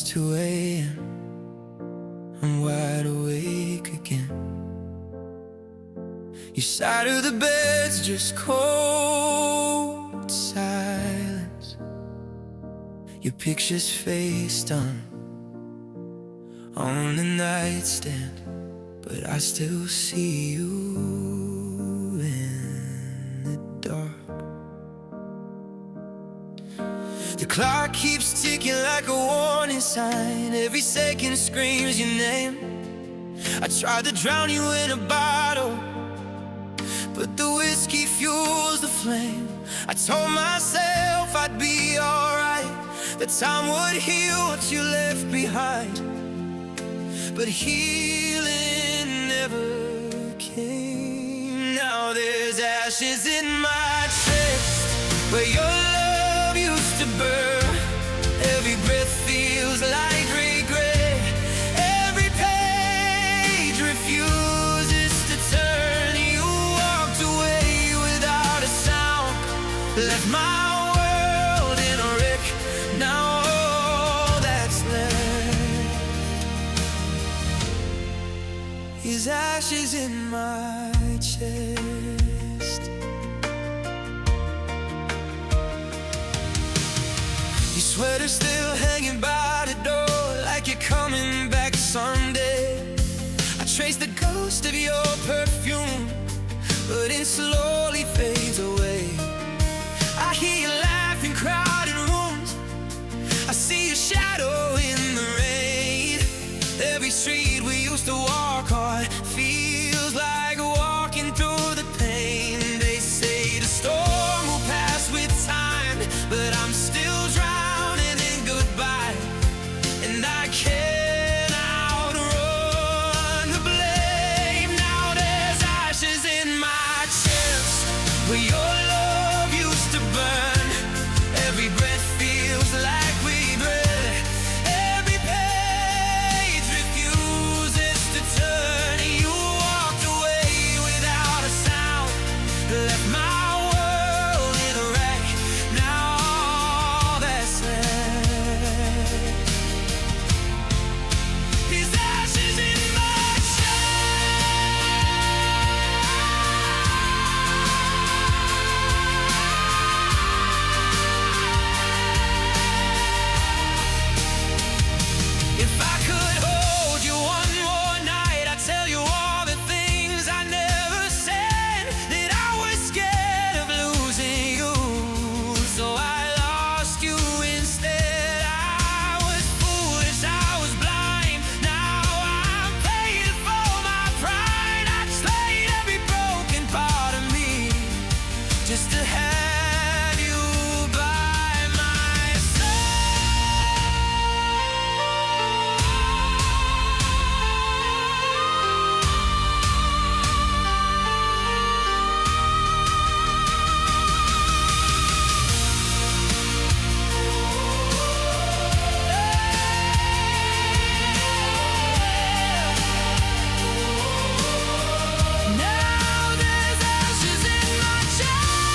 2 a.m. I'm wide awake again. Your side of the bed's just cold silence. Your picture's face done on the nightstand, but I still see you in the dark. The clock keeps ticking like a warning sign. Every second screams your name. I tried to drown you in a bottle, but the whiskey fuels the flame. I told myself I'd be alright, that time would heal what you left behind. But healing never came. Now there's ashes in my chest where your love used to burn. Every breath feels like regret. Every page refuses to turn. You walked away without a sound, left my world in a wreck. Now all that's left is ashes in my chest. Your sweater still hanging by the door, like you're coming back someday. I trace the ghost of your perfume, but it slowly fades away. I hear you laugh in crowded rooms. I see your shadow in the rain. Every street we used to walk on feels like walking through the pain. They say the storm will pass with time, but I'm still drowning in goodbye, and I can't outrun the blame. Now there's ashes in my chest where your love used to burn. Every breath feels like regret. Every page refuses to turn. You walked away without a sound, left my world in a wreck. Now all that's left is ashes in my chest. If I could hold you one more night, I'd tell you all the things I never said, that I was scared of losing you, so I lost you instead. I was foolish, I was blind. Now I'm paying for my pride. I slayed every broken part of me just to have you by my side. Now there's ashes in my chest,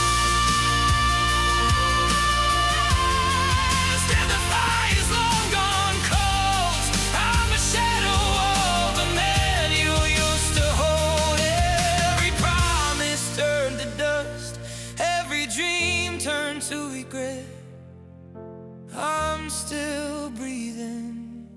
and the fire's long gone cold. I'm a shadow of a man you used to hold. Every promise turned to dust, every dream turned to regret. I'm still breathing,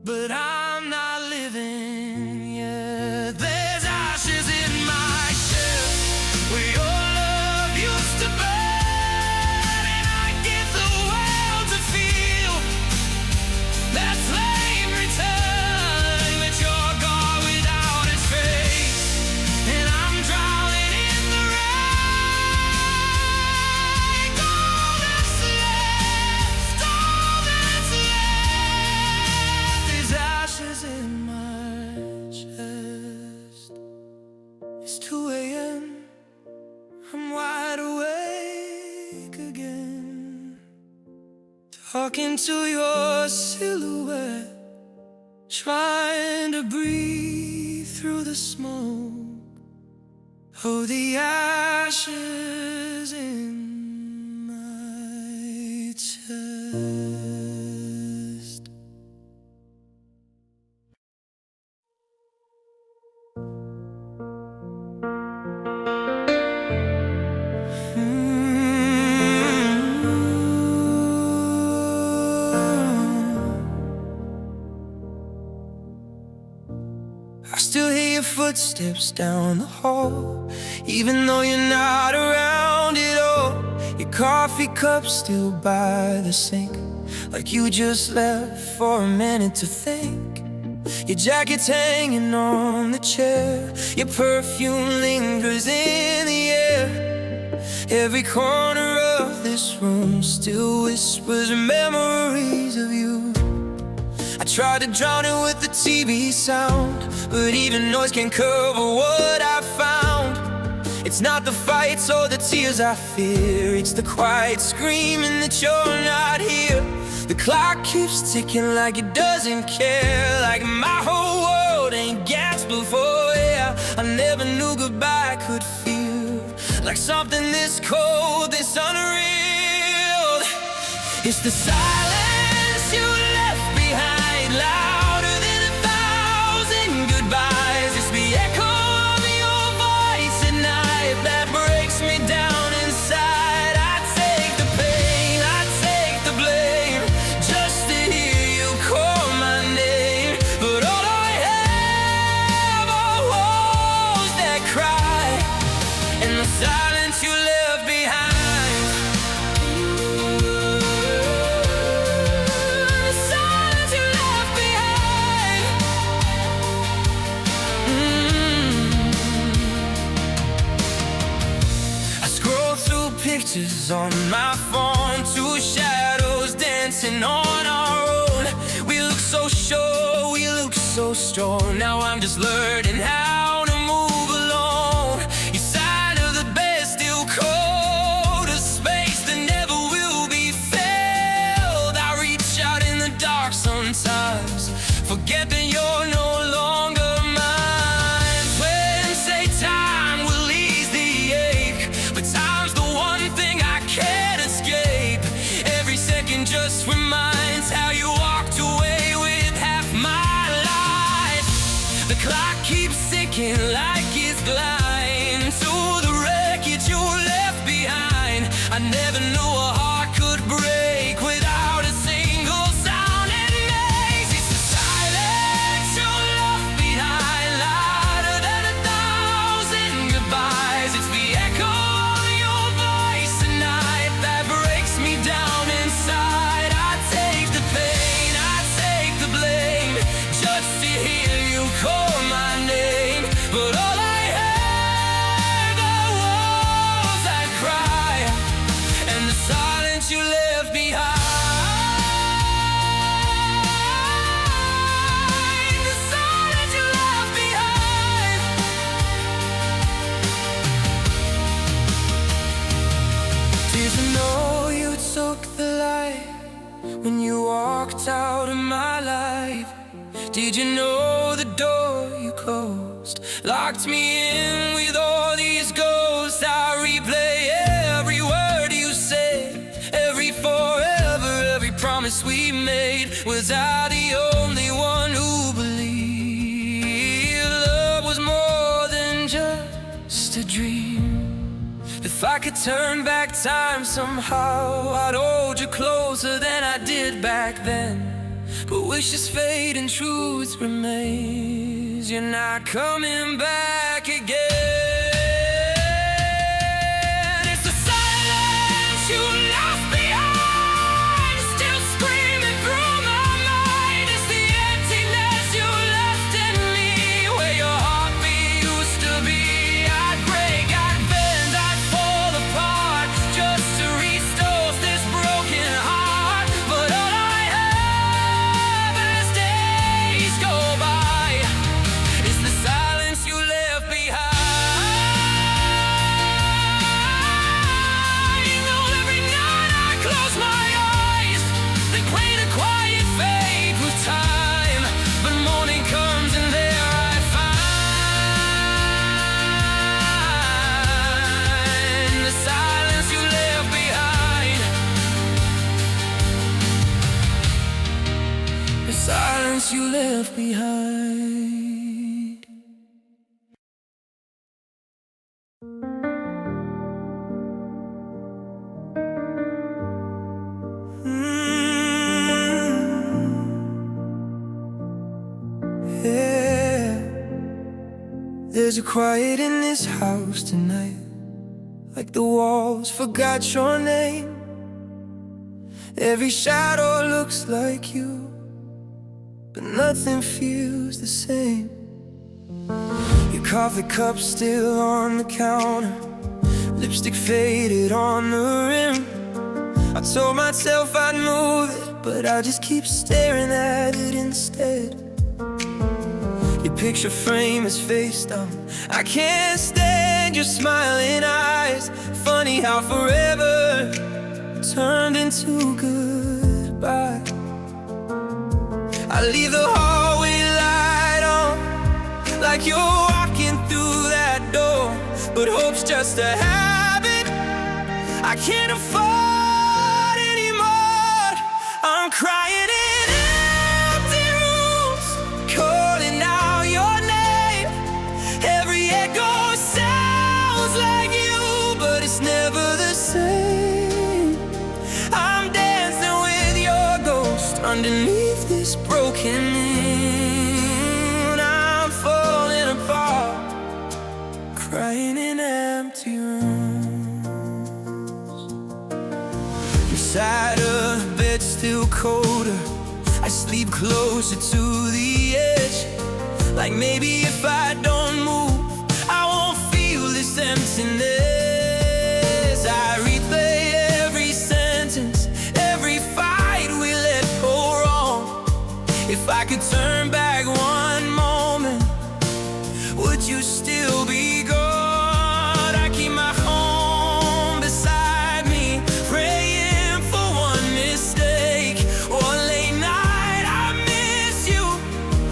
but I'm not living yet. There's ashes in my chest where your love used to burn, and I give the world to feel that flame return, but you're gone without a trace, and I'm drowning in the rain. All that's left is ashes in my chest. It's 2 a.m. I'm wide awake again, talking to your silhouette, trying to breathe through the smoke. Oh, the ashes in my chest. your footsteps down the hall, even though you're not around at all. Your coffee cup still by the sink, like you just left for a minute to think. Your jacket's hanging on the chair, your perfume lingers in the air. Every corner of this room still whispers memories of you. I tried to drown it with the TV sound, but even noise can't cover what I found. It's not the fights or the tears I fear, it's the quiet screaming that you're not here. The clock keeps ticking like it doesn't care, like my whole world ain't gas before. Yeah, I never knew goodbye could feel like something this cold, this unreal. It's the silence you left behind, louder than 1,000 goodbyes. It's the echo of your voice at night that breaks me down inside. I take the pain, I take the blame, just to hear you call my name. But all I have are walls that cry, and the silence you left behind. Pictures on my phone, two shadows dancing on our own. We look so sure, we look so strong. Now I'm just learning how to move alone. Your side of the bed still cold, a space that never will be filled. I reach out in the dark sometimes, forget that you're no longer mine. When say time will ease the ache, but time's the one thing I can't escape. Every second just reminds how you walked away with half my life. The clock keeps ticking like it's blind to the wreckage you left behind. I never knew a heart could break without a single sound it makes. It's the silence you left behind, louder than 1,000 goodbyes. It's the echo of your voice at night that breaks me down inside. I take the pain, I take the blame, just to hear you call my name. But all I have are walls that cry, and the silence you left behind. The silence you left behind. Did you know you took the light when you walked out of my life? Did you know the door you closed locked me in with all these ghosts? I replay every word you said, every forever, every promise we made. Was I the only one who believed love was more than just a dream? If I could turn back time somehow, I'd hold you closer than I did back then. But wishes fade and truth remains. You're not coming back again. It's the silence you left behind, still screaming through my mind. It's the emptiness you left in me, where your heartbeat used to be. I'd break, I'd bend, I'd fall apart just to restore this broken heart. But all I have as days go by is the silence you left behind. Though every night I close my eyes, they paint a quiet fade with time. But morning comes and there I find the silence you left behind. The silence you left behind. Yeah. There's a quiet in this house tonight, like the walls forgot your name. Every shadow looks like you, but nothing feels the same. Your coffee cup still on the counter, lipstick faded on the rim. I told myself I'd move it, but I just keep staring at it instead. Your picture frame is face down, I can't stand your smiling eyes. Funny how forever turned into goodbye. I leave the hallway light on, like you're walking through that door, but hope's just a habit I can't afford anymore. I'm crying in empty rooms, calling out your name. Every echo sounds like you, but it's never the same. I'm dancing with your ghost underneath this broken moon. I'm falling apart, crying in empty rooms. Inside of the bed still colder, I sleep closer to the edge. Like maybe if I don't move, I won't feel this emptiness. I replay every sentence, every fight we let go wrong. If I could turn back one moment, would you still be gone? I keep my home beside me, praying for one mistake. One late night I miss you,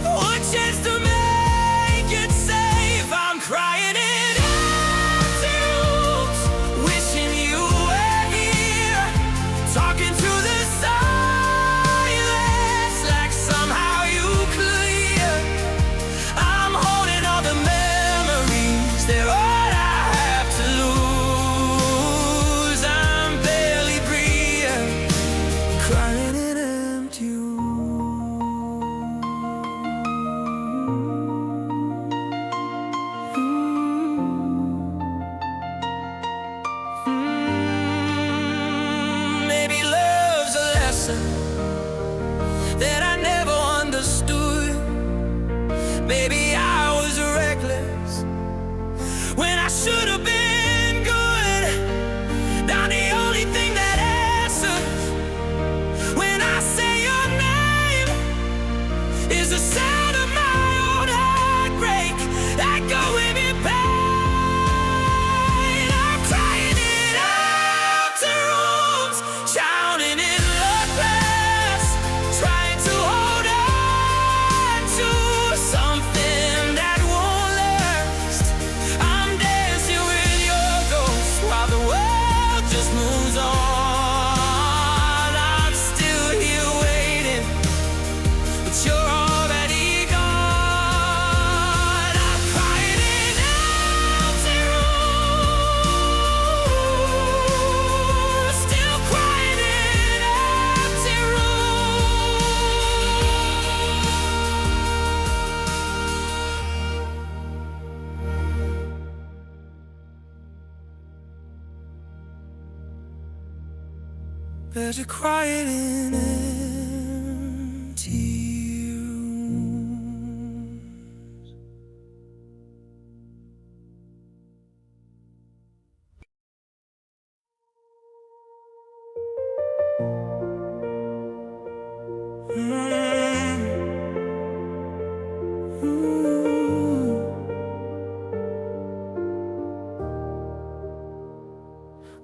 one chance to make it safe. I'm crying in empty rooms, wishing you were here, talking to the silence like somehow you clear. I'm holding all the memories, they're all I have to lose. I'm barely breathing, crying in empty rooms. Maybe love's a lesson that I never understood. Maybe I was reckless when I should have been good. Now the only thing that answers when I say your name is the sound of my own heartbreak echoing in pain. I'm crying in empty rooms, drowning in loveless, trying to hold on to something that won't last. I'm dancing with your ghost while the world just moves on. I'm still here waiting, but you're already gone. I'm crying in empty rooms, still crying in empty rooms. There's a quiet in empty rooms.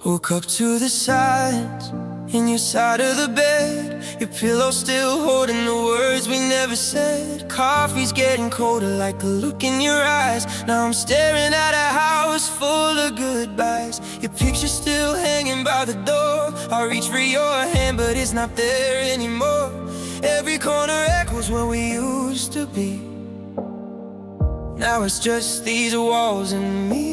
Woke up to the silence in your side of the bed, your pillow still holding the words we never said. Coffee's getting colder like the look in your eyes. Now I'm staring at a house full of goodbyes. Your picture's still hanging by the door. I reach for your hand but it's not there anymore. Every corner echoes where we used to be. Now it's just these walls and me.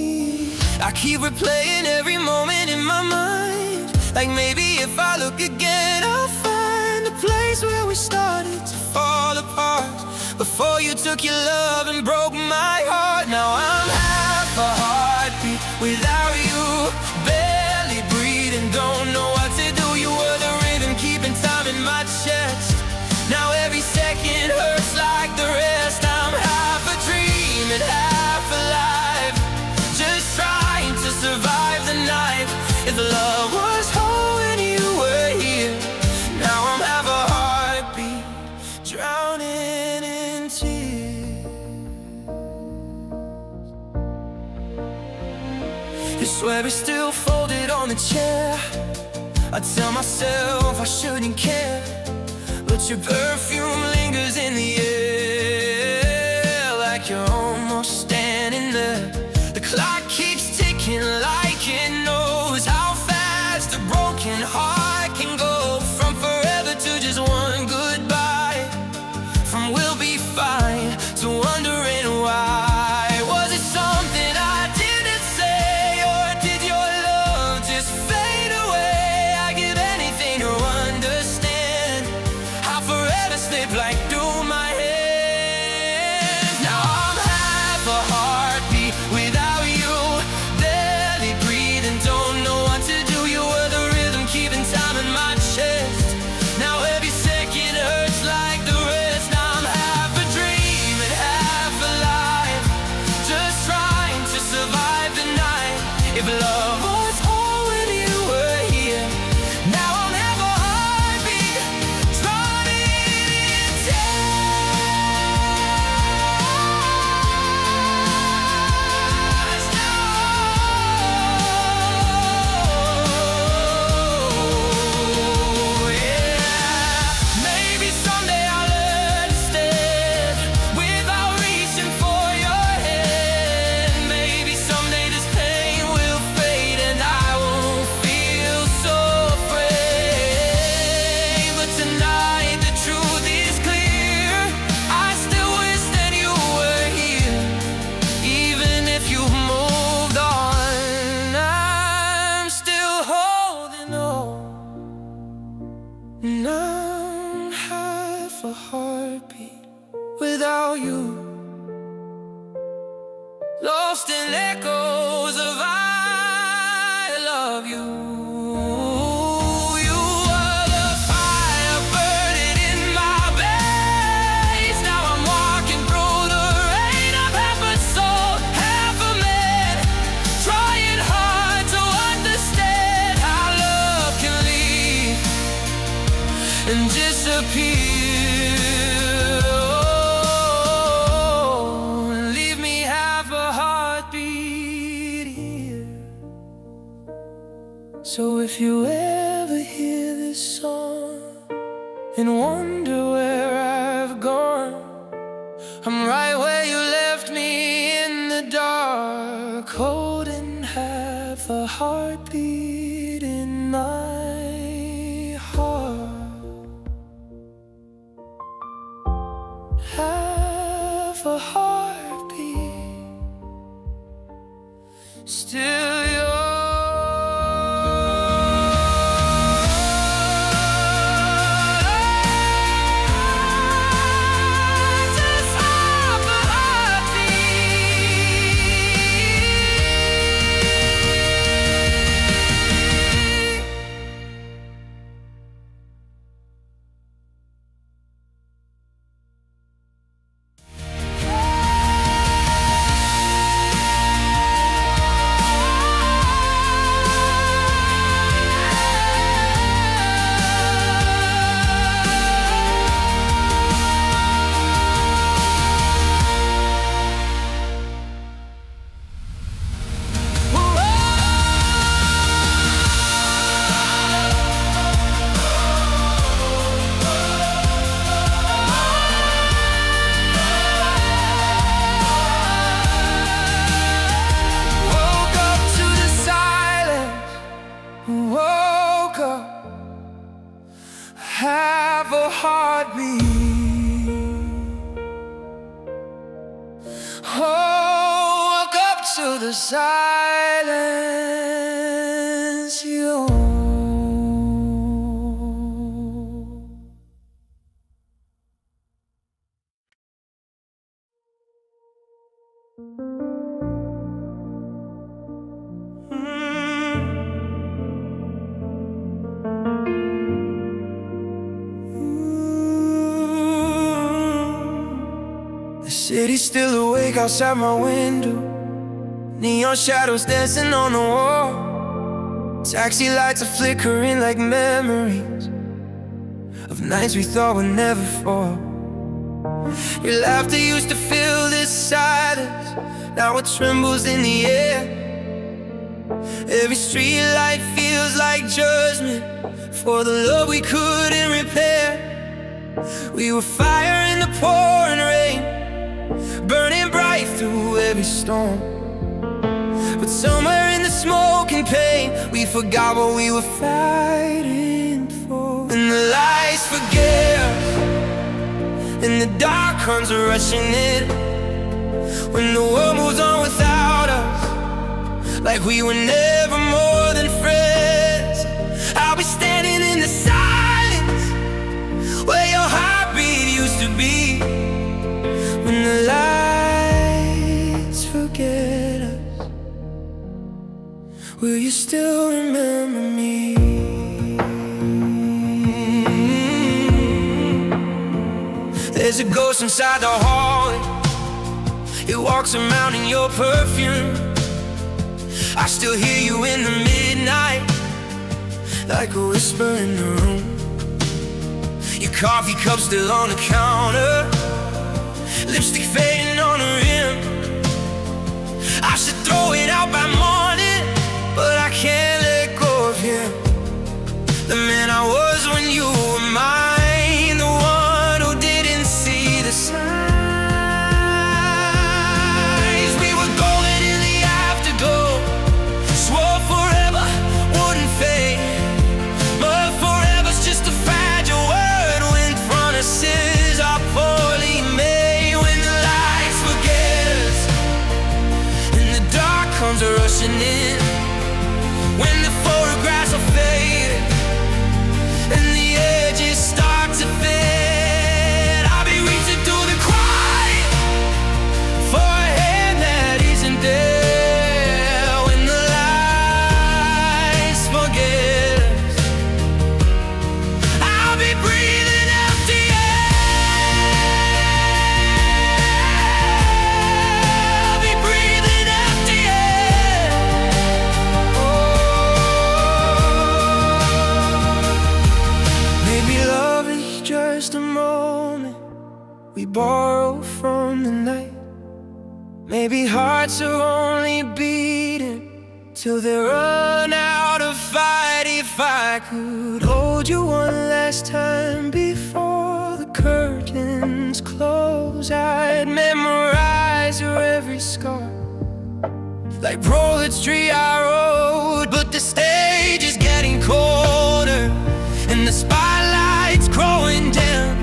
I keep replaying every moment in my mind, like maybe if I look again I'll find the place where we started to fall apart, before you took your love and broke my heart. Now I'm swear it's still folded on the chair. I tell myself I shouldn't care, but your perfume lingers in the air, like you're almost standing there. The clock keeps ticking like it knows how fast a broken heart can go. From forever to just one goodbye, from we'll be fine to wondering why. Was it something I didn't say, or did your love just fade away? I give anything to understand how forever slipped like through my hands. Now I'm half a heartbeat without you, barely breathing, don't know what to do. You were the rhythm keeping time in my chest. Now every second hurts like the rest. Now I'm half a dream and half alive, just trying to survive the night. If love was all when you were here, now I'll have a heartbeat drowning in tears. Oh, yeah. Maybe someday I'll understand without reaching for your hand. Maybe someday this pain will fade and I won't feel so afraid. But tonight the truth is clear, I still wish that you were here. Even if you moved on, I'm still holding on. And I'm half a heartbeat without you, lost in echoes of I love you. You were the fire burning in my veins. Now I'm walking through the rain. I'm half a soul, half a man, trying hard to understand how love can leave and disappear. Oh, and leave me half a heartbeat here. So if you ever hear this song and wonder where I've gone, I'm right where you left me in the dark, holding half a heartbeat in my heart. Half a heartbeat, still yours. Just half a heartbeat. Woke up to the silence, woke up, have a heartbeat. Oh, woke up to the silence, you. The city's still awake outside my window, neon shadows dancing on the wall. Taxi lights are flickering like memories of nights we thought would never fall. Your laughter used to fill this silence, now it trembles in the air. Every street light feels like judgment for the love we couldn't repair. We were fire in the pouring rain, burning bright through every storm. But somewhere in the smoke and pain, we forgot what we were fighting for. When the lights forget us and the dark comes rushing in, when the world moves on without us, like we were never more than friends, I'll be standing in the silence where your heartbeat used to be. When the lights forget us, will you still remember me? There's a ghost inside the hallway. It walks around in your perfume. I still hear you in the midnight, like a whisper in the room. Your coffee cup still on the counter, lipstick fading on the rim. I should throw it out by morning, but I can't let go of him. The man I was when you were mine, the one who didn't see the signs. We were golden in the afterglow, swore forever wouldn't fade, but forever's just a fragile word when promises are poorly made. When the lights forget us and the dark comes rushing in, when the photographs are faded and the edges start to fade, I'll be reaching through the quiet for a hand that isn't there. When the lights forget us, I'll be breathing empty air. I'll be breathing empty air. Maybe love is just a moment we borrow from the night. Maybe hearts are only beating till they run out of fight. If I could hold you one last time before the curtains close, I'd memorize your every scar, like poetry I wrote. But the stage is getting colder and the spotlight's growing dim,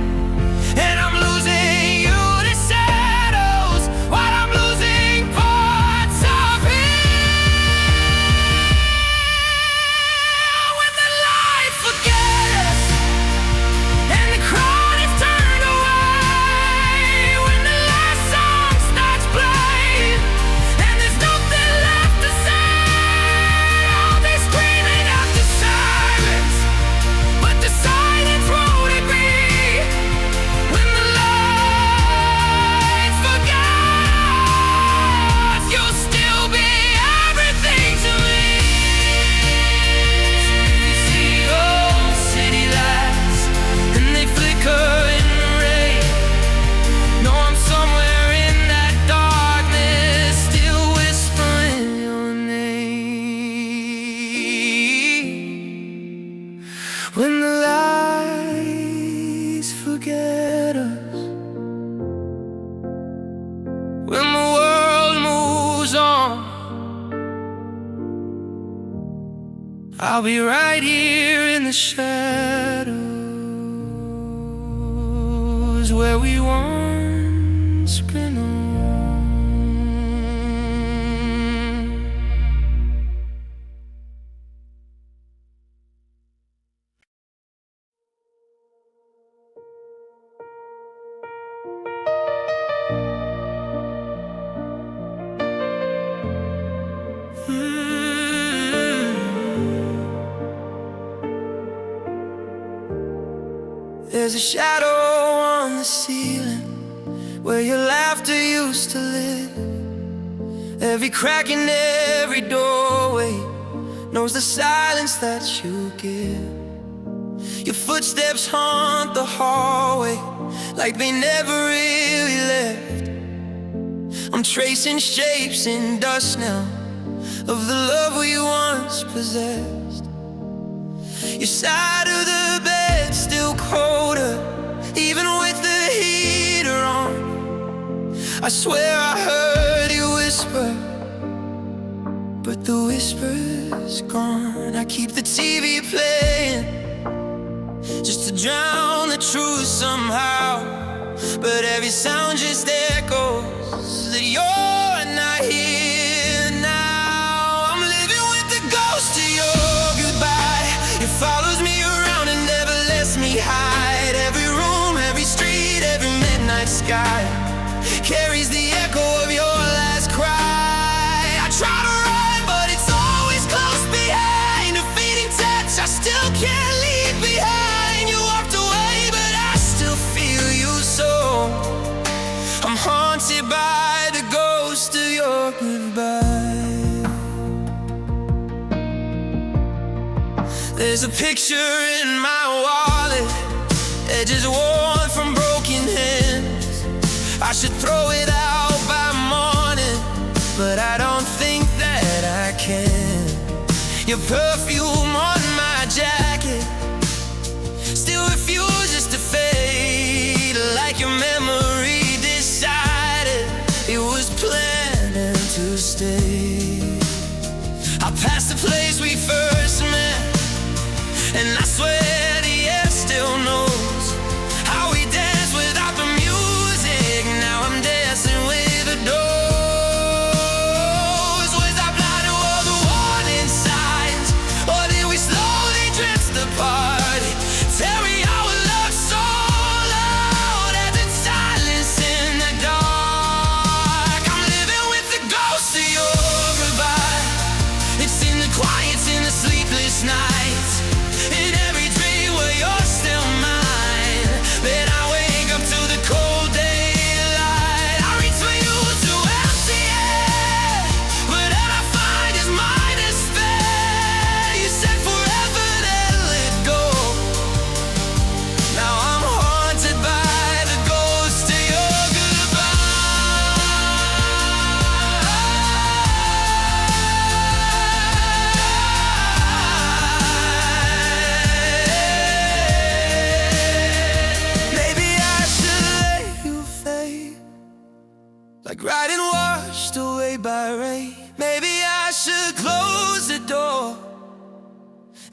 and I'm losing you to shadows while I'm losing parts of him. When the lights forget us and the crowd is turned away, when the last song starts playing and there's nothing left to say, all they screaming after silence, but the silence won't agree. When the lights forget us, you'll still be everything to me. You see old city lights and they flicker in the rain. No, I'm somewhere in that darkness, still whispering your name. When the lights forget us, when the world moves on, I'll be right here in the shadows where we once belonged. There's a shadow on the ceiling where your laughter used to live. Every crack in every doorway knows the silence that you give. Your footsteps haunt the hallway like they never really left. I'm tracing shapes in dust now, of the love we once possessed. Your side of the bed still colder, even with the heater on. I swear I heard you whisper, but the whisper's gone. I keep the TV playing just to drown the truth somehow, but every sound just echoes that you're not here now. I'm living with the ghost of your goodbye. It follows me around and never lets me hide. Every room, every street, every midnight sky carries the echo of your last cry. I try to run, but it's always close behind. A fading touch I still can't leave behind. You walked away, but I still feel you so. I'm haunted by the ghost of your goodbye. There's a picture in my wallet, edges worn from broken hands. I should throw it out by morning, but I don't think that I can. Your perfume on my jacket still refuses to fade, like your memory decided it was planning to stay. I passed the place we first met, and I swear the air still knows how we danced without the music. Now I'm dancing with the doors. Was I blind to all the warning signs, or did we slowly drift apart? Tell me how it looked so loud as in silence in the dark. I'm living with the ghost of your goodbye. It's in the quiet, it's in the sleepless nights, in every dream where you're still mine. Then I wake up to the cold daylight. I reach for you to empty it, but all I find is my despair. You said forever, then let go. Now I'm haunted by the ghost of your goodbye. Maybe I should let you fade, like riding washed away by rain. Maybe I should close the door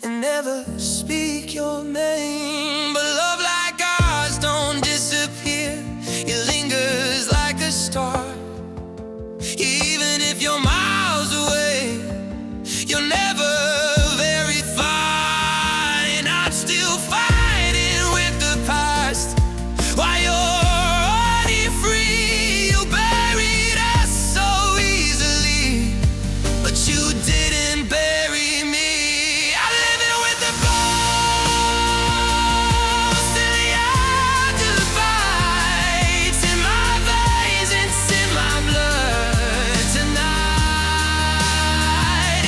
and never speak your name. But love like ours don't disappear, it lingers like a star. Even if you're miles away, you're never very far. And I'm still fighting with the past while you're already free. You buried us so easily, but you didn't bury me. I live it with the ghost in the goodbye. It's in my veins, it's in my blood tonight.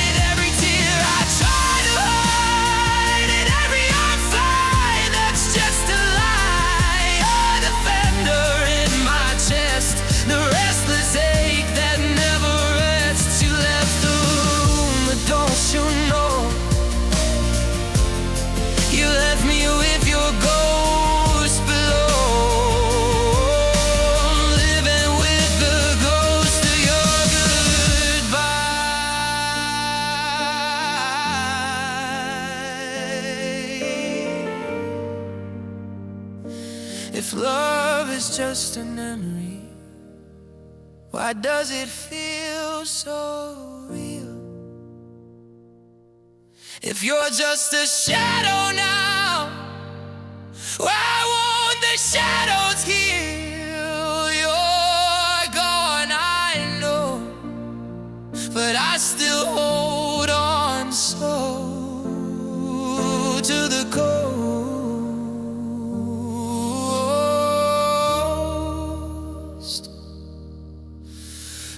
In every tear I try to hide, in every arm fly that's just a lie. You're the fender in my chest, the restless ache that never rests. You left the room, but don't you know you left me with your ghost below. Living with the ghost of your goodbye. If love is just a memory, why does it feel so real? If you're just a shadow now, why won't the shadows heal? You're gone, I know, but I still hold on so to the ghost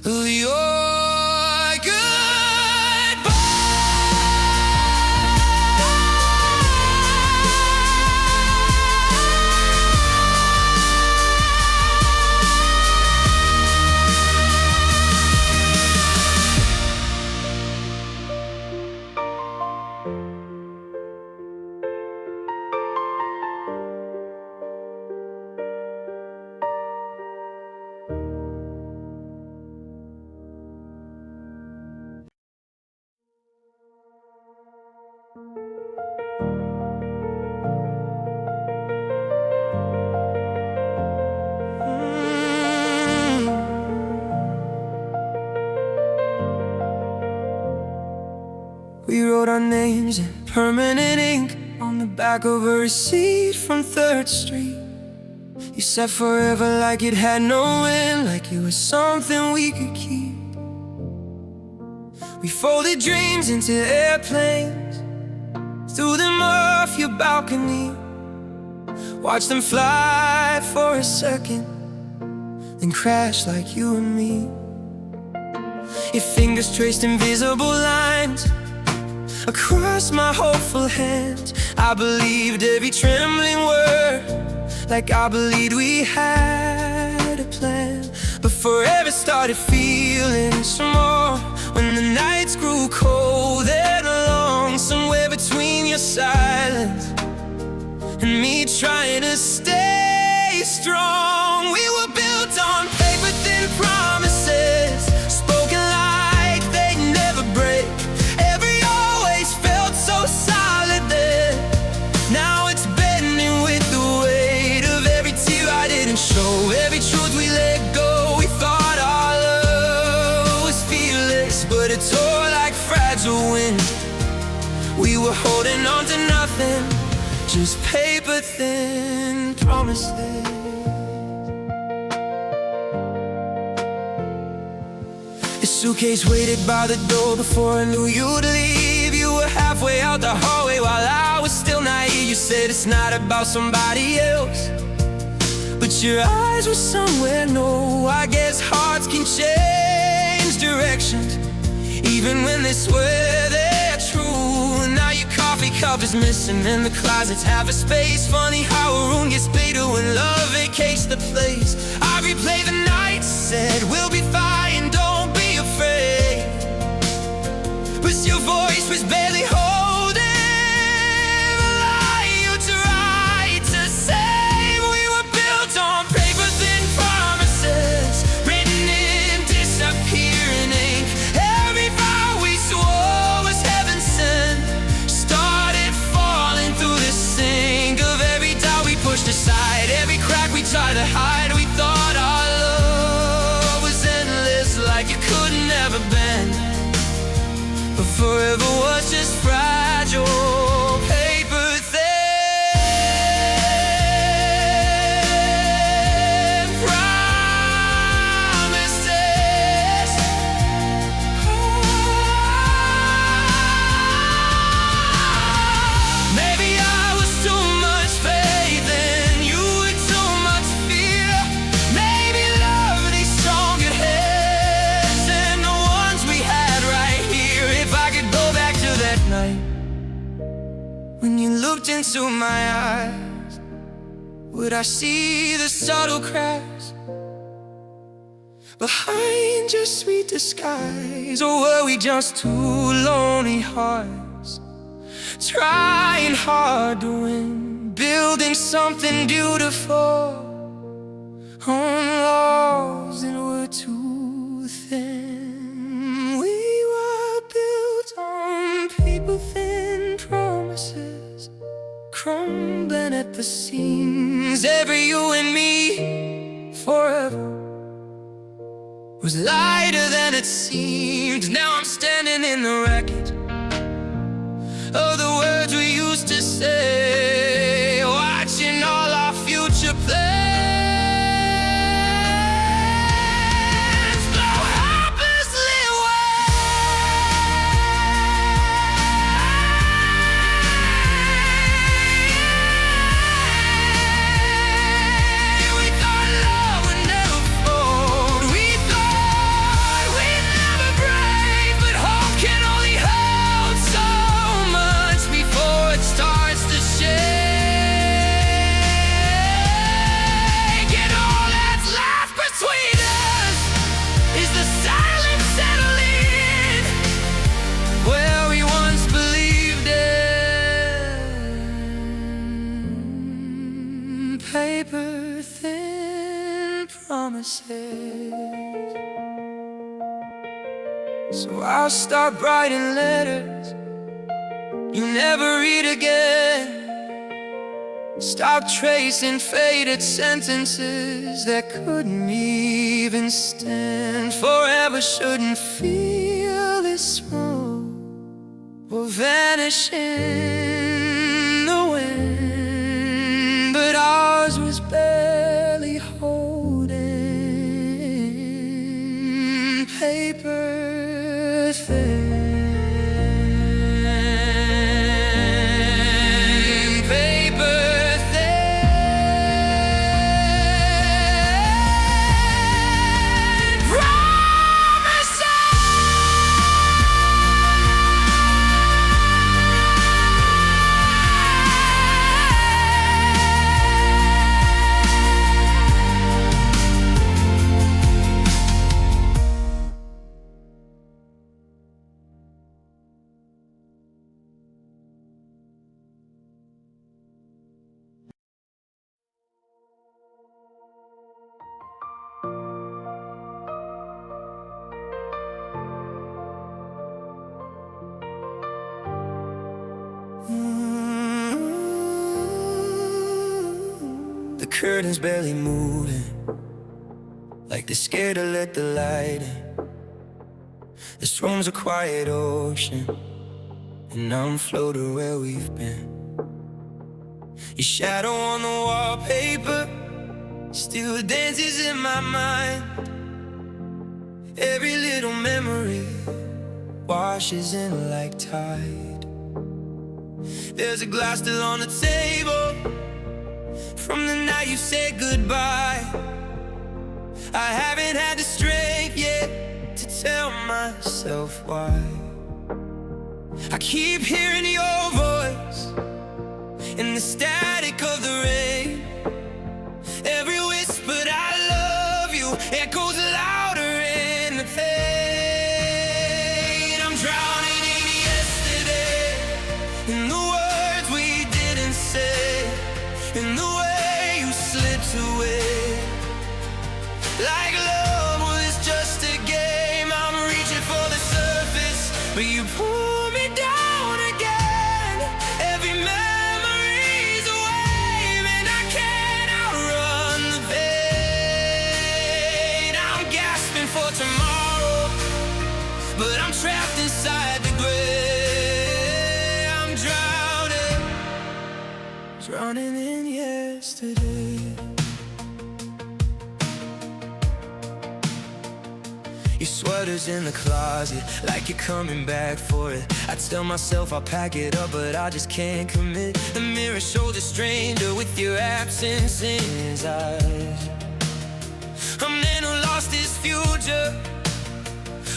of your goodbye. wrote our names in permanent ink on the back of a receipt from 3rd Street. You said forever like it had no end, like it was something we could keep. We folded dreams into airplanes, threw them off your balcony, watched them fly for a second, then crash like you and me. Your fingers traced invisible lines across my hopeful hands. I believed every trembling word, like I believed we had a plan. But forever started feeling small when the nights grew cold and long, somewhere between your silence and me trying to stay strong. We were built on paper thin promises, spoken like they'd never break. Every always felt so solid then. Now it's bending with the weight of every tear I didn't show, every truth we let go. We thought our love was fearless, but it tore like fragile wind. We were holding on to nothing, just paper thin promises. The suitcase waited by the door before I knew you'd leave. You were halfway out the hallway while I was still naive. You said it's not about somebody else, but your eyes were somewhere new. I guess hearts can change directions, even when they swear they're true. Now your coffee cup is missing and the closet's half a space. Funny how a room gets bigger when love vacates the place. I replay the nights, said we'll be fine, don't be afraid, but your voice was barely holding the lie you tried to save. We were built on paper thin promises, written in disappearing ink. Every vow we swore was heaven sent started falling through the sink of every doubt we pushed aside, every crack we tried to hide. We thought our love was endless, like it could never bend, but forever was just fragile paper thin promises. Maybe I was too much faith and you were too much fear. Maybe love these stronger heads than the ones we had right here. If I could go back to that night when you looked into my eyes, would I see the subtle cracks behind your sweet disguise? Or were we just two lonely hearts trying hard to win, building something beautiful on walls that were too thin? We were built on paper thin promises, crumbling at the seams. Every you and me forever was lighter than it seemed. Now I'm standing in the wreckage of the words we used to say, watching all our future plans blow helplessly away. We thought love would never fold, we thought we'd never break, but hope can only hold so much before it starts to shake. And all that's left between us is the silence settling where we once believed in paper thin promises. So I'll start writing letters you never read again, stop tracing faded sentences that couldn't even stand. Forever shouldn't feel this small will vanish in the wind, but ours was barely holding paper thin. The curtains barely moving, like they're scared to let the light in. This room's a quiet ocean, and I'm floating where we've been. Your shadow on the wallpaper still dances in my mind. Every little memory washes in like tide. There's a glass still on the table from the night you said goodbye. I haven't had the strength yet to tell myself why. I keep hearing your voice in the static of the rain. Every whisper I love you echoes louder in the pain. I'm drowning in yesterday, in the words we didn't say, in the slipped away. Like love was just a game, I'm reaching for the surface, but you pull me down again. Every memory's a wave, and I can't outrun the pain. I'm gasping for tomorrow, but I'm trapped inside the gray. I'm drowning in yesterday. Your sweater's in the closet, like you're coming back for it. I tell myself I'll pack it up, but I just can't commit. The mirror shows a stranger with your absence in his eyes. A man who lost his future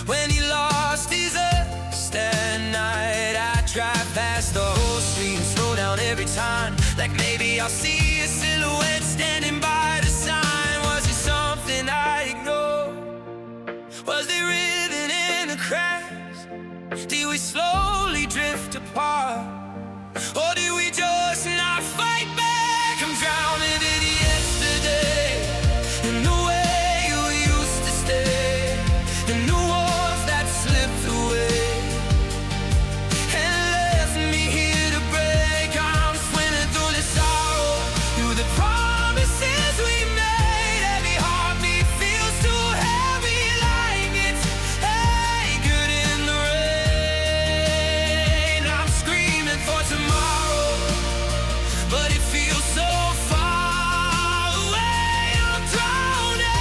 when he lost his us that night. I drive past the whole street and slow down every time, like maybe I'll see a silhouette standing by the sign. Was it something I ignored? Was there rhythm in the cracks? Did we slowly drift apart? Or did we just not fight back? I'm drowning in yesterday, in the way you used to stay, in the walls that slipped away and left me here to break. I'm swimming through the sorrow, through the promises we made. Every heartbeat feels too heavy, like it's anchored in the rain. I'm screaming for tomorrow, but it feels so far away. I'm drowning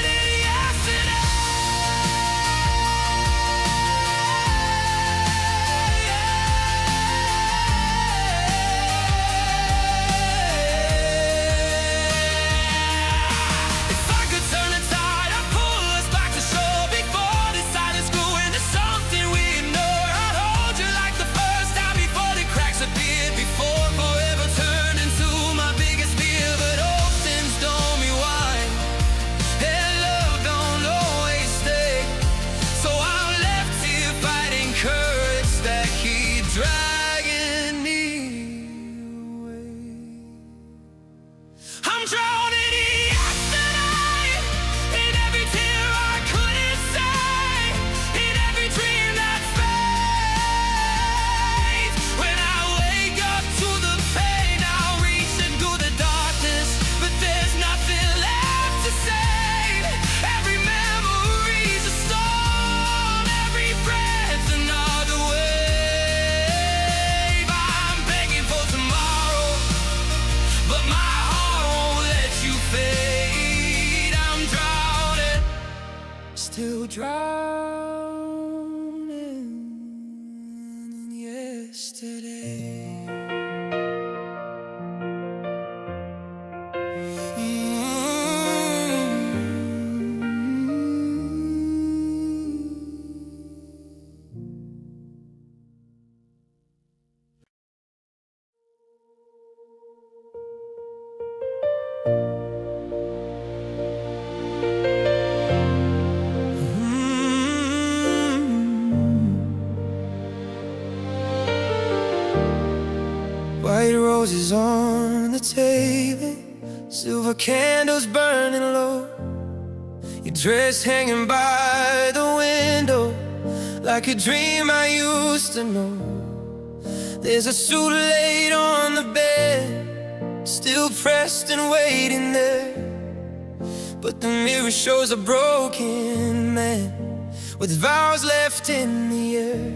in yesterday. If I could turn the tide, I'd pull us back to shore before the silence grew into something we ignore. I'd hold you like the first time before the cracks appeared, before forever turned into my biggest fear. But oceans don't rewind, and love don't always stay. So I'm left here fighting currents that keep dragging me away. I'm drowning in yesterday, in every tear I couldn't say, in every dream that fades. When I wake up to the pain, I'll reach into the darkness, but there's nothing left to save. Every memory's a storm, every breath an drowning in yesterday. White roses on the table, silver candles burning low, your dress hanging by the window like a dream I used to know. There's a suit laid on the bed, still pressed and waiting there, but the mirror shows a broken man with vows left in the air.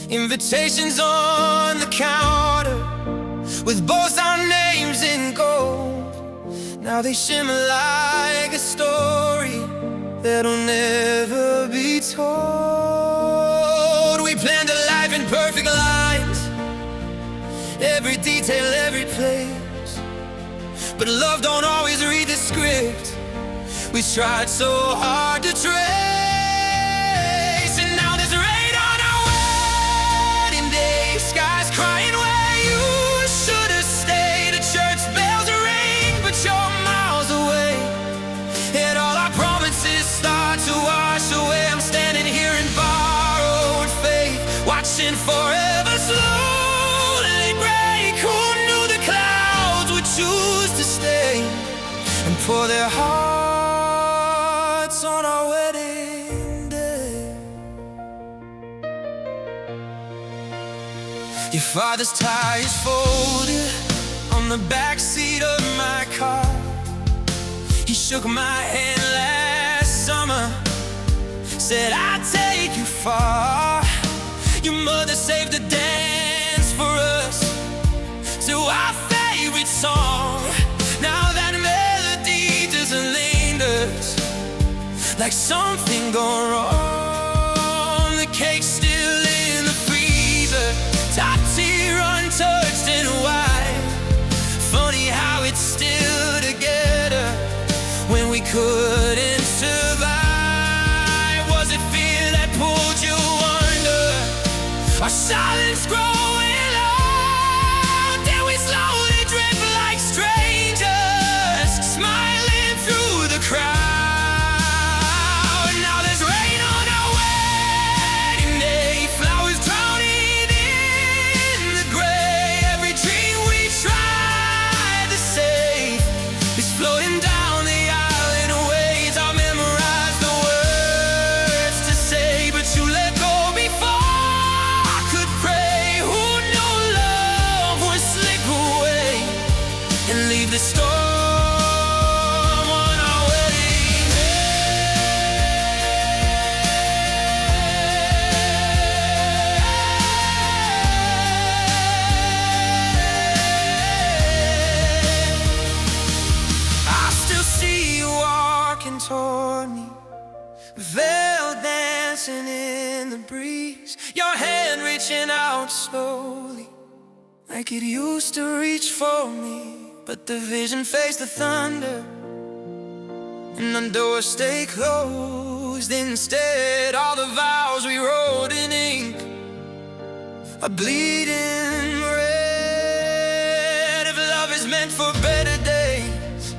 Invitations on the counter with both our names in gold. Now they shimmer like a story that'll never be told. We planned a life in perfect lines, every detail, every place, but love don't always read the script we tried so hard to trace. And now there's rain on our wedding day, skies crying where you should have stayed. The church bells ring, but you're miles away, and all our promises start to wash away. I'm standing here in borrowed faith, watching forever slowly break. Who knew the clouds would choose to stay and pour their hearts on our wedding day? Your father's tires folded on the back seat of my car. He shook my hand last summer, said I'd take you far. Your mother saved the dance for us to our favorite song. Now that melody doesn't linger like something gone wrong. The cake's still in the freezer, top tier untouched and white. Funny how it's still together when we couldn't survive. Was it fear that pulled you under? Our silence growing loud? Did we slowly drift like strangers, smiling through the crowd? Now there's rain on our wedding day, flowers drowning in the gray. Every dream we tried to save is floating down the aisle in waves. I memorized the words to say, but you let go before I could pray. Who knew love would slip away and leave the storm on our wedding I still see you walking toward me, veil dancing in the breeze, your hand reaching out slowly like it used to reach for me. But the vision faced the thunder and the doors stay closed. Instead, all the vows we wrote in ink are bleeding red. If love is meant for better days,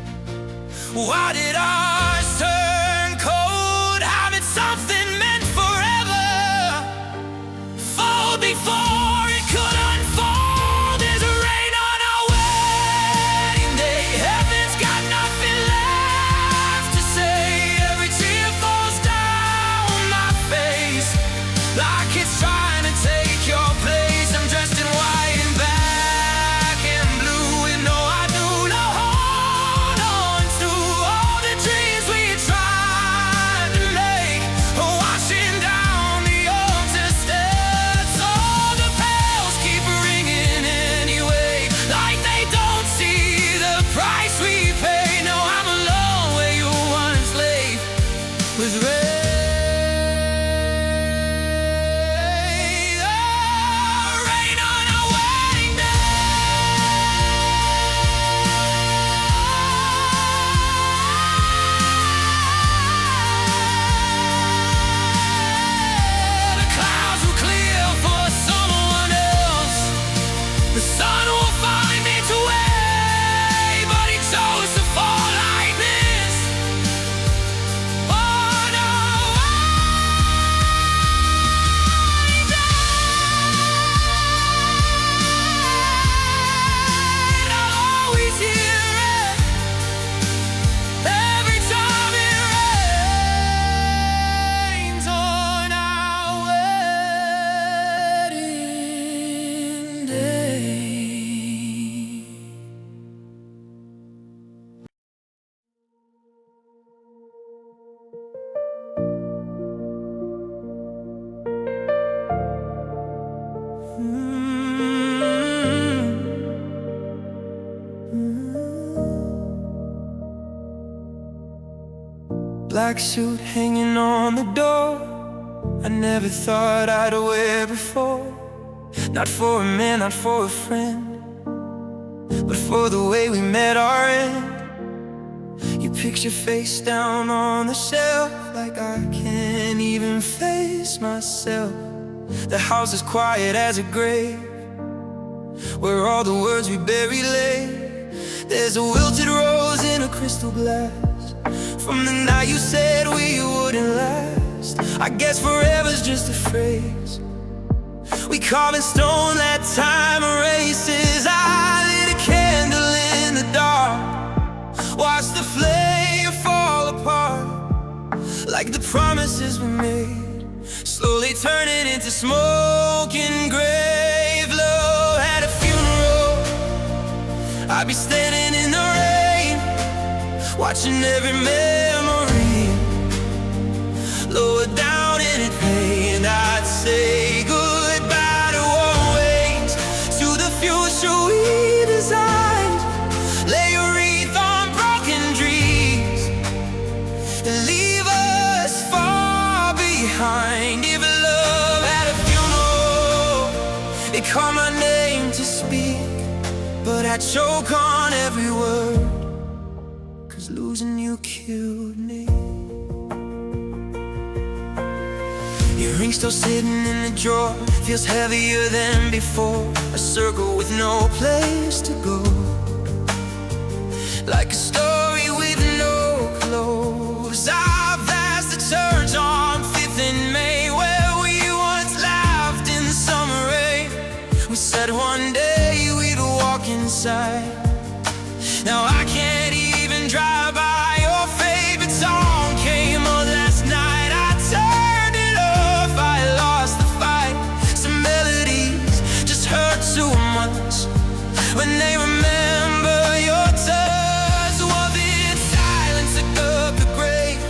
why did ours turn cold? How did something meant forever fall before it could unfold? There's a rain on our wedding day, heaven's got nothing left to say. Every tear falls down my face like it's trying to take your place. I'm dressed in white and black and blue, and no, I do not hold on to all the dreams black suit hanging on the door, I never thought I'd wear before. Not for a man, not for a friend, but for the way we met our end. You picture face down on the shelf, like I can't even face myself. The house is quiet as a grave, where all the words we bury lay. There's a wilted rose in a crystal glass, from the night you said we wouldn't last. I guess forever's just a phrase we carve in stone that time erases. I lit a candle in the dark, watched the flame fall apart, like the promises we made, slowly turning into smoke and grave. Love had a funeral, I'd be standing in the rain, watching every memory lower down in it pain. I'd say goodbye to old ways, to the future we designed. Lay a wreath on broken dreams and leave us far behind. If love had a funeral, it called my name to speak, but I'd choke on every word, 'cause losing you killed me. Your ring's still sitting in the drawer, feels heavier than before. A circle with no place to go, like a story with no close. I've passed the church on 5th and May, where we once laughed in the summer rain. We said one day we'd walk inside. Now I can't even drive by. Your favorite song came on last night. I turned it off, I lost the fight. Some melodies just hurt too much when they remember your touch. Was it silence that dug the grave,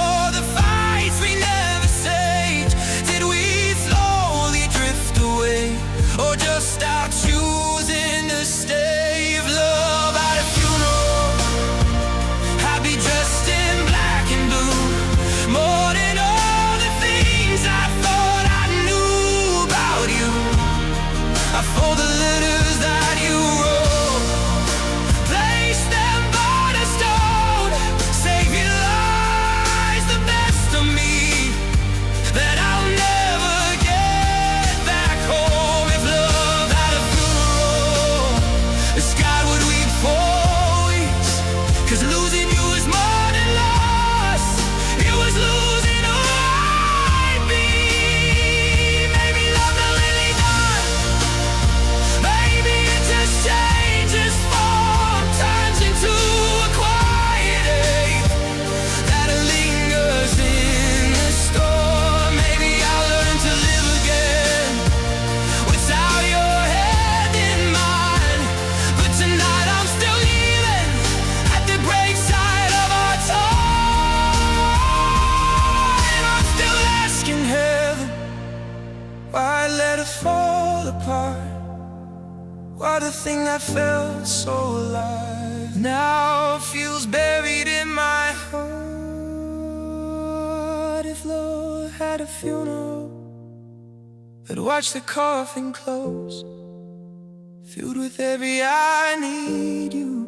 or the fights we never saved? Did we slowly drift away, or just stop choosing to stay? If love had a funeral, I'd be dressed in black and blue, mourning all the things I thought I knew about you. I fold the letters that you wrote, place them by the stone. Save your lies, the best of me, that I'll never get back home. If love had a funeral, the sky would weep for weeks, 'cause losing you is more than loss. It was losing who I'd be. Maybe love not really done, maybe it just changes form, turns into a quiet ache that lingers in the storm. Maybe I'll learn to live again without your head in mine. But tonight I'm still kneeling at the graveside of our time. I'm still asking heaven, why let it fall apart? Why the thing that felt so alive now feels buried in my heart? If love had a funeral, I'd watch the coffin close, filled with every I need you,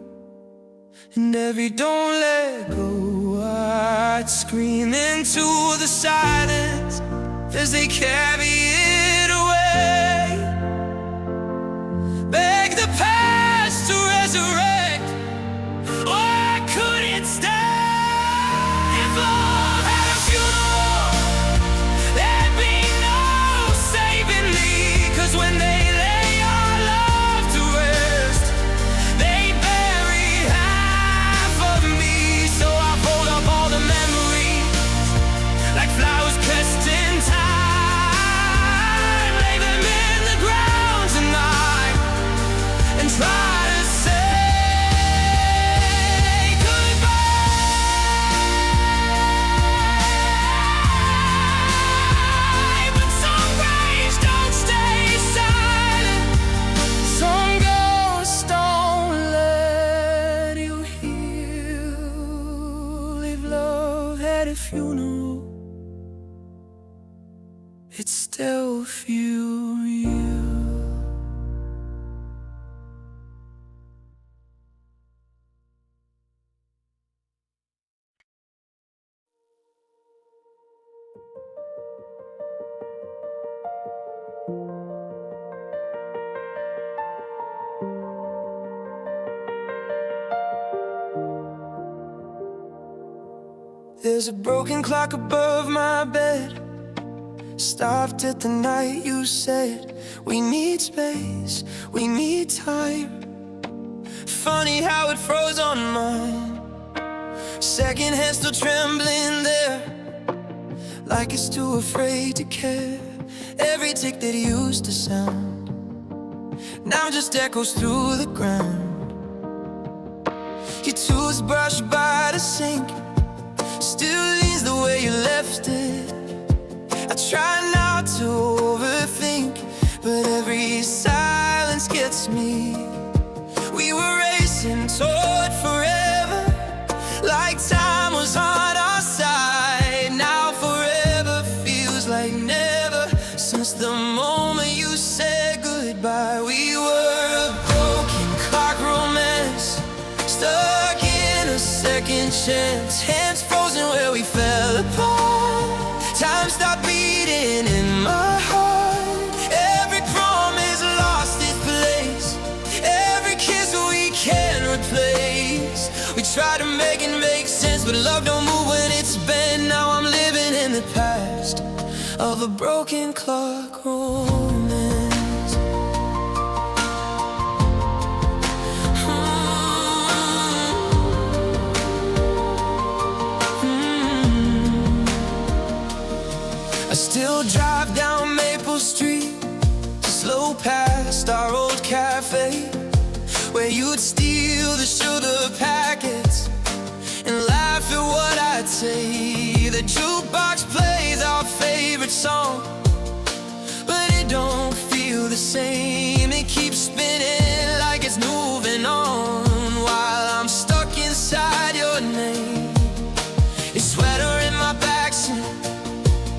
and every don't let go. I'd scream into the silence as they carry it away, beg the past to resurrect, or I couldn't stay. If love had a funeral, there'd be no saving me, 'cause when they lay our love to rest, they bury half of me. So I fold up all the memories, like flowers pressed in time, lay them in the ground tonight, and try to say funeral, it's still you. There's a broken clock above my bed, stopped at the night you said we need space, we need time. Funny how it froze on mine. Second hand still trembling there, like it's too afraid to care. Every tick that used to sound now just echoes through the ground. Your toothbrush by the sink still leans the way you left it. I try not to overthink, but every silence gets me. We were racing toward forever, like time was on our side. Now forever feels like never, since the moment you said goodbye. We were a broken clock romance, stuck in a second chance. Hands frozen where we fell apart. Time stopped beating in my heart. Every promise lost its place, every kiss we can't replace. We try to make it make sense, but love don't move when it's bent. Now I'm living in the past of a broken clock romance. I still drive down Maple Street to slow past our old cafe, where you'd steal the sugar packets and laugh at what I'd say. The jukebox plays our favorite song, but it don't feel the same. It keeps spinning like it's moving on, while I'm stuck inside your name. Your sweater in my backseat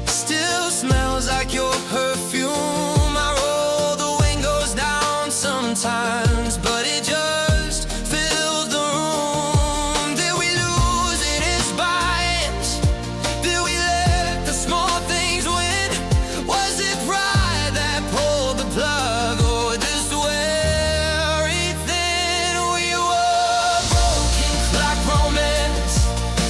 still smells like your perfume. I roll the windows down sometimes, but it just fills the room. Did we lose it in spite? Did we let the small things win? Was it pride that pulled the plug, or just weary thin? We were broken clock romance,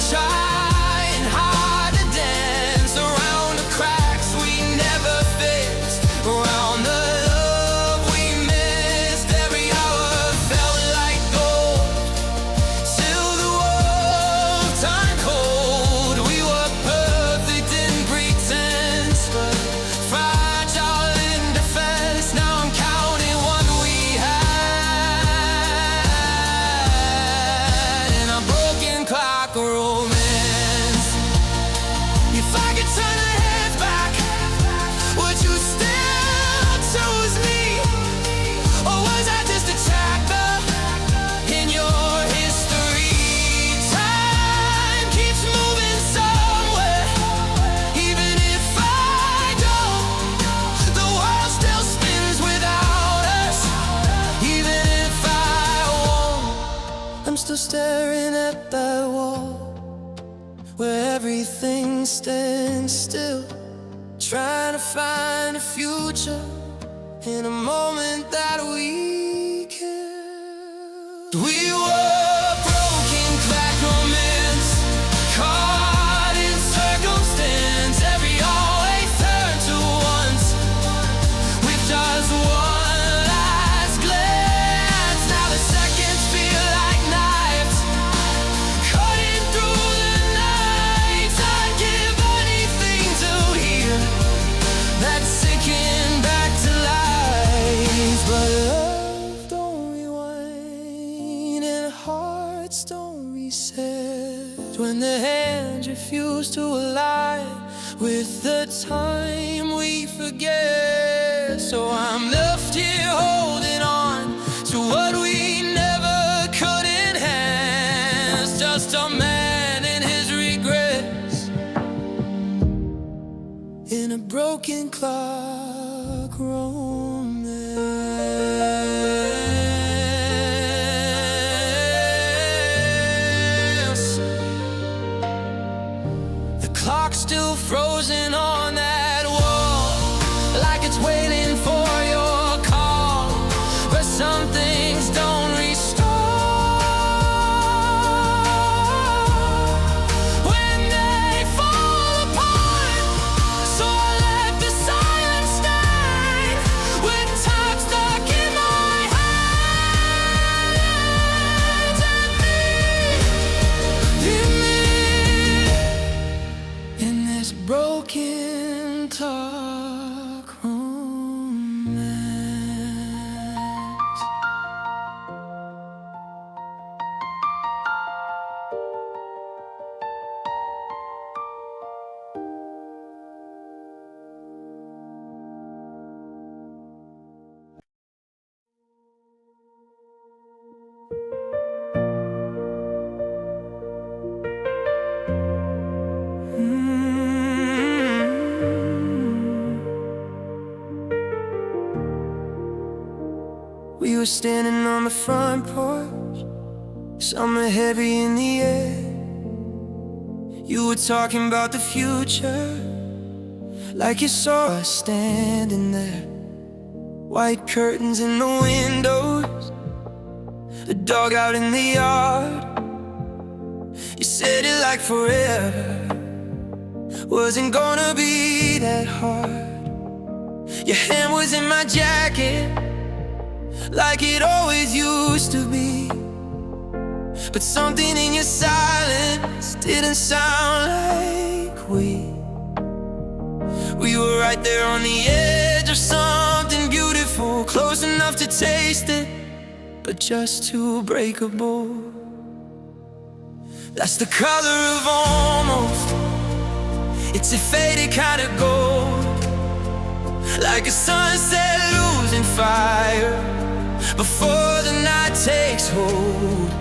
trying hard to dance around the cracks we never fixed, around the love we missed. Every hour felt like gold till the world turned cold. We were perfect in pretense, but fragile in defense. Now I'm counting what we had in a broken clock romance. If I could turn the hands back, would you still choose me? Or was I just a chapter in your history? Time keeps moving somewhere, even if I don't. The world still spins without us, even if I won't. I'm still staring at that wall where everything stands still, trying to find a future in a moment that we killed. We were broken clock romance, caught in circumstance. Every always turned to once, with just one last glance. Now the seconds feel like knives, cutting through the night. I'd give anything to hear that sinking back to life. But love don't rewind, and hearts don't reset when the hands refuse to align with the time we forget. So I'm left here holding on to what we never could enhance. Just a man and his regrets, broken clock romance. The clock's still frozen on that wall, like it's waiting for your call, but some things don't restore. When they fall apart, so I let the silence stay, with time stuck in my hands, and me in this broken talk romance. We were standing on the front porch, summer heavy in the air. You were talking about the future, like you saw us standing there. White curtains in the windows, the dog out in the yard. You said it like forever wasn't gonna be that hard. Your hand was in my jacket, like it always used to be, but something in your silence didn't sound like we were right there on the edge of something beautiful, close enough to taste it, but just too breakable. That's the color of almost. It's a faded kind of gold, like a sunset losing fire before the night takes hold.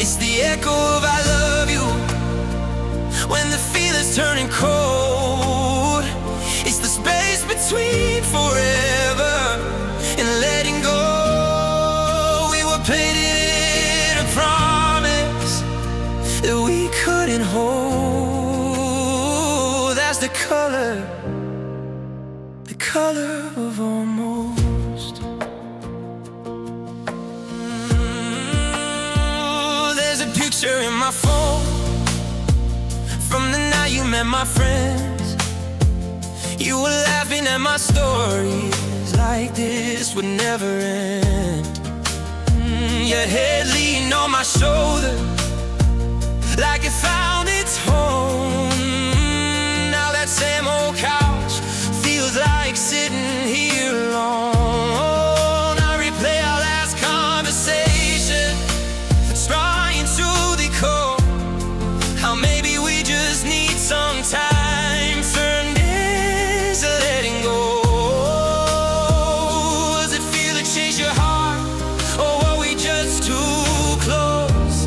It's the echo of I love you when the feeling's turning cold. It's the space between forever and letting go. We were painted a promise that we couldn't hold. That's the color of almost. There's a picture in my phone from the night you met my friends. You were laughing at my stories like this would never end. Your head leaned on my shoulder, like it found its home. Now that same old couch feels like sitting here alone. I replay our last conversation, trying to decode how maybe we just need some time for this letting go. Was it feel that changed your heart, or were we just too close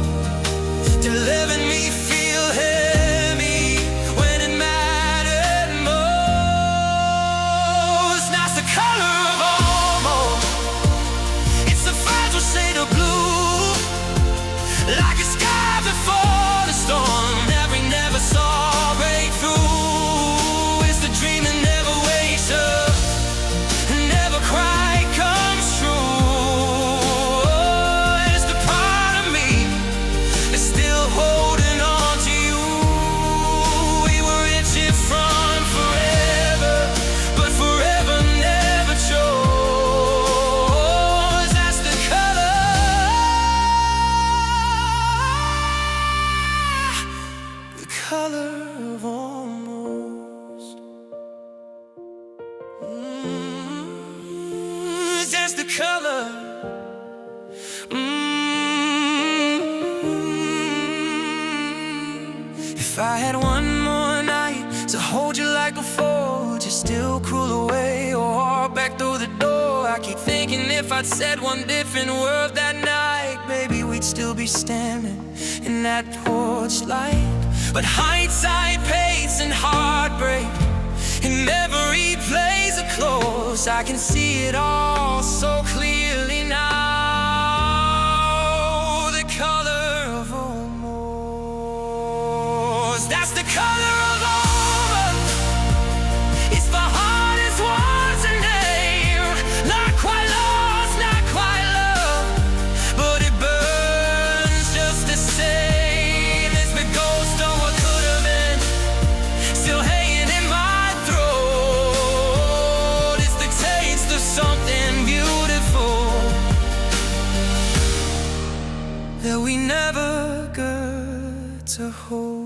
to letting me feel heavy when it mattered most? That's the color of almost. It's the fragile shade of blue, like a sky before the storm that we never saw break through. It's the dream that never wakes up, never quite comes true. It's the part of me that's still holding on to you. We were itching from forever, but forever never chose. That's the color of almost. That's the color. If I had one more night to hold you like before, would you still cruel away or walk back through the door? I keep thinking if I'd said one different word that night, maybe we'd still be standing in that porch light. But hindsight pays and heartbreak And every place are closed, I can see it all so clearly now. The color of almost, that's the color of over. It's the hardest one to name. Not quite lost, not quite loved, but it burns just the same. It's the ghost of what could have been, still hanging in my throat. It's the taste of something beautiful that we never got to hold.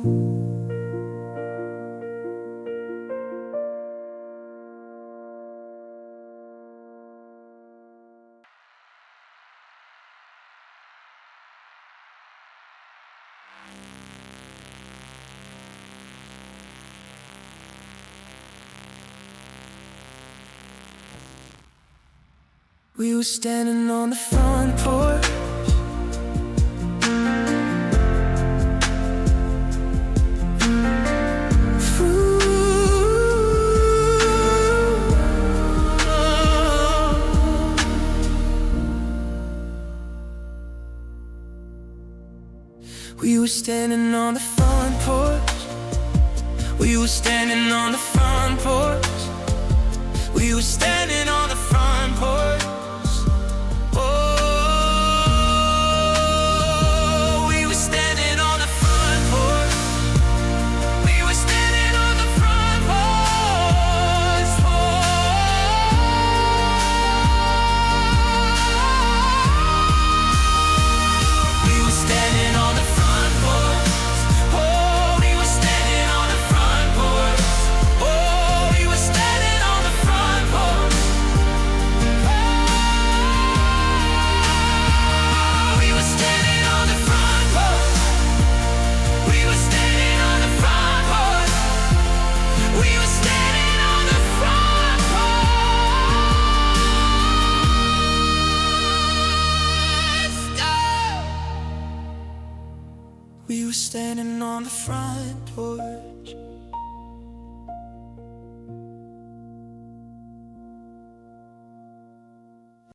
We were standing on the front porch, we were standing on the front porch. We were standing on the front porch. We were standing on the front porch. Oh, we were standing on the front porch. We were standing on the front porch. We were standing on the front porch. Oh, we were standing on the front porch. Oh, we were standing on the front porch. Oh, we were standing on the front porch. We were standing on the front porch. We were standing on the front porch. We were standing on the front porch.